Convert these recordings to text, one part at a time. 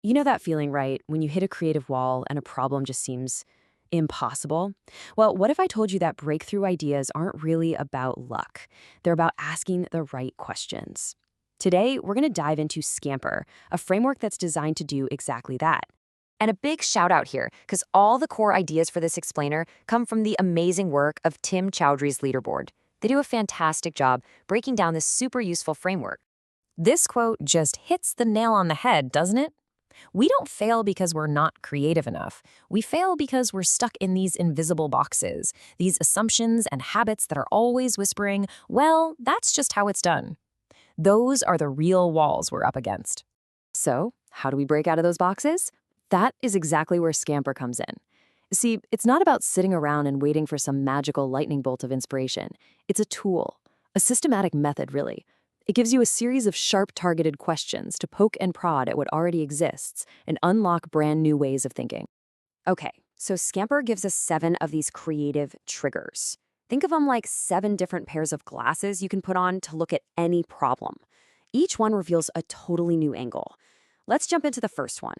You know that feeling, right? When you hit a creative wall and a problem just seems impossible? Well, what if I told you that breakthrough ideas aren't really about luck? They're about asking the right questions. Today, we're going to dive into Scamper, a framework that's designed to do exactly that. And a big shout out here, because all the core ideas for this explainer come from the amazing work of Tim Chowdhury's leaderboard. They do a fantastic job breaking down this super useful framework. This quote just hits the nail on the head, doesn't it? We don't fail because we're not creative enough. We fail because we're stuck in these invisible boxes, these assumptions and habits that are always whispering, well, that's just how it's done. Those are the real walls we're up against. So, how do we break out of those boxes? That is exactly where Scamper comes in. See, it's not about sitting around and waiting for some magical lightning bolt of inspiration. It's a tool, a systematic method, really. It gives you a series of sharp, targeted questions to poke and prod at what already exists and unlock brand new ways of thinking. Okay, so Scamper gives us 7 of these creative triggers. Think of them like 7 different pairs of glasses you can put on to look at any problem. Each one reveals a totally new angle. Let's jump into the first one.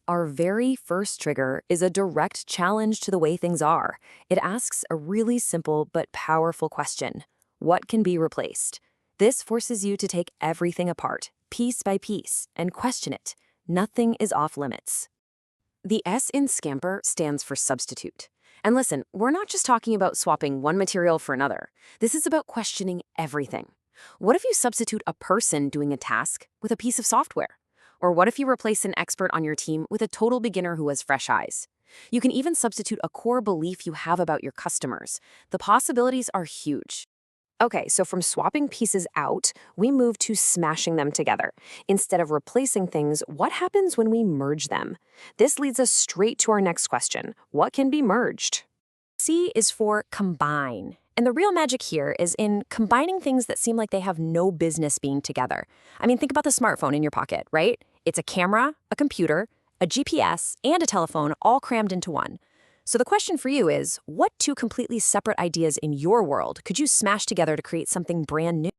Our very first trigger is a direct challenge to the way things are. It asks a really simple but powerful question. What can be replaced? This forces you to take everything apart, piece by piece, and question it. Nothing is off limits. The S in Scamper stands for substitute. And listen, we're not just talking about swapping one material for another. This is about questioning everything. What if you substitute a person doing a task with a piece of software? Or what if you replace an expert on your team with a total beginner who has fresh eyes? You can even substitute a core belief you have about your customers. The possibilities are huge. Okay, so from swapping pieces out, we move to smashing them together. Instead of replacing things, what happens when we merge them? This leads us straight to our next question. What can be merged? C is for combine. And the real magic here is in combining things that seem like they have no business being together. I mean, think about the smartphone in your pocket, right? It's a camera, a computer, a GPS, and a telephone all crammed into one. So the question for you is, what 2 completely separate ideas in your world could you smash together to create something brand new?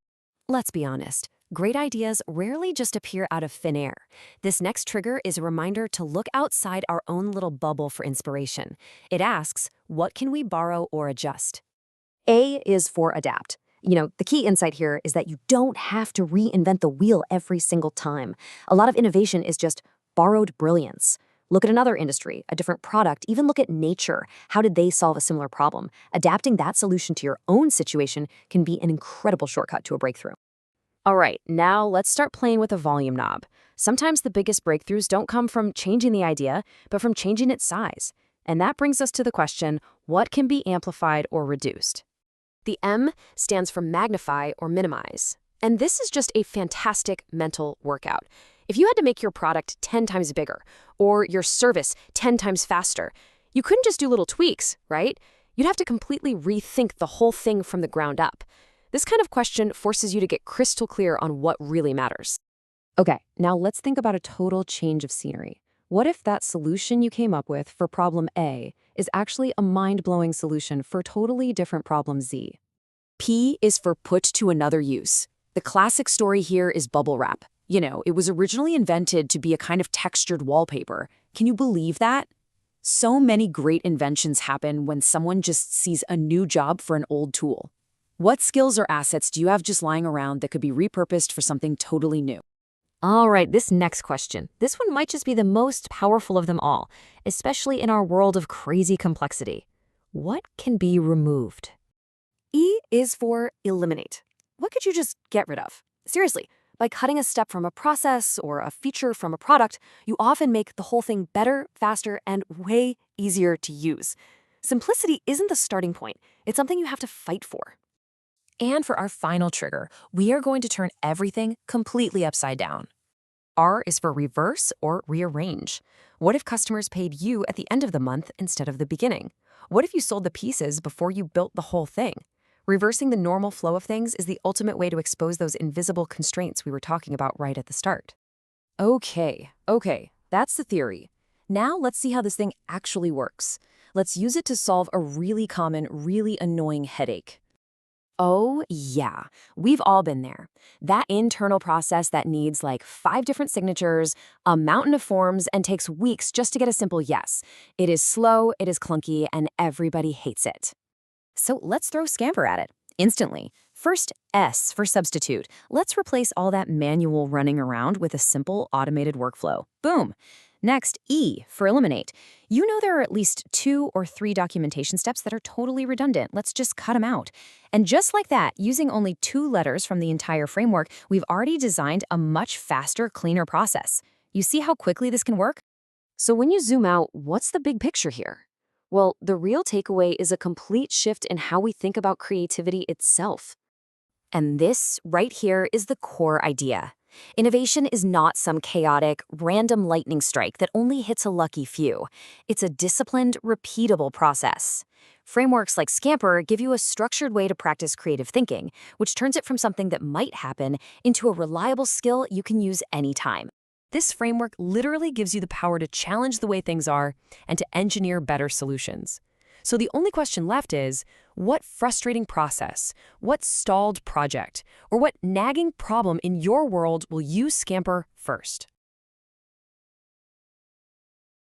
Let's be honest. Great ideas rarely just appear out of thin air. This next trigger is a reminder to look outside our own little bubble for inspiration. It asks, what can we borrow or adjust? A is for adapt. The key insight here is that you don't have to reinvent the wheel every single time. A lot of innovation is just borrowed brilliance. Look at another industry, a different product, even look at nature. How did they solve a similar problem? Adapting that solution to your own situation can be an incredible shortcut to a breakthrough. All right, now let's start playing with the volume knob. Sometimes the biggest breakthroughs don't come from changing the idea, but from changing its size. And that brings us to the question, what can be amplified or reduced? The M stands for magnify or minimize. And this is just a fantastic mental workout. If you had to make your product 10 times bigger or your service 10 times faster, you couldn't just do little tweaks, right? You'd have to completely rethink the whole thing from the ground up. This kind of question forces you to get crystal clear on what really matters. Okay, now let's think about a total change of scenery. What if that solution you came up with for problem A is actually a mind-blowing solution for totally different problem Z? P is for put to another use. The classic story here is bubble wrap. It was originally invented to be a kind of textured wallpaper. Can you believe that? So many great inventions happen when someone just sees a new job for an old tool. What skills or assets do you have just lying around that could be repurposed for something totally new? All right, this next question. This one might just be the most powerful of them all, especially in our world of crazy complexity. What can be removed? E is for eliminate. What could you just get rid of? Seriously, by cutting a step from a process or a feature from a product, you often make the whole thing better, faster, and way easier to use. Simplicity isn't the starting point. It's something you have to fight for. And for our final trigger, we are going to turn everything completely upside down. R is for reverse or rearrange. What if customers paid you at the end of the month instead of the beginning? What if you sold the pieces before you built the whole thing? Reversing the normal flow of things is the ultimate way to expose those invisible constraints we were talking about right at the start. Okay, that's the theory. Now let's see how this thing actually works. Let's use it to solve a really common, really annoying headache. Oh, yeah. We've all been there. That internal process that needs like 5 different signatures, a mountain of forms, and takes weeks just to get a simple yes. It is slow, it is clunky, and everybody hates it. So let's throw Scamper at it instantly. First, S for substitute. Let's replace all that manual running around with a simple automated workflow. Boom. Next, E for eliminate. You know there are at least 2 or 3 documentation steps that are totally redundant. Let's just cut them out. And just like that, using only 2 letters from the entire framework, we've already designed a much faster, cleaner process. You see how quickly this can work? So when you zoom out, what's the big picture here? Well, the real takeaway is a complete shift in how we think about creativity itself. And this right here is the core idea. Innovation is not some chaotic, random lightning strike that only hits a lucky few. It's a disciplined, repeatable process. Frameworks like Scamper give you a structured way to practice creative thinking, which turns it from something that might happen into a reliable skill you can use anytime. This framework literally gives you the power to challenge the way things are and to engineer better solutions. So the only question left is, what frustrating process, what stalled project, or what nagging problem in your world will you Scamper first?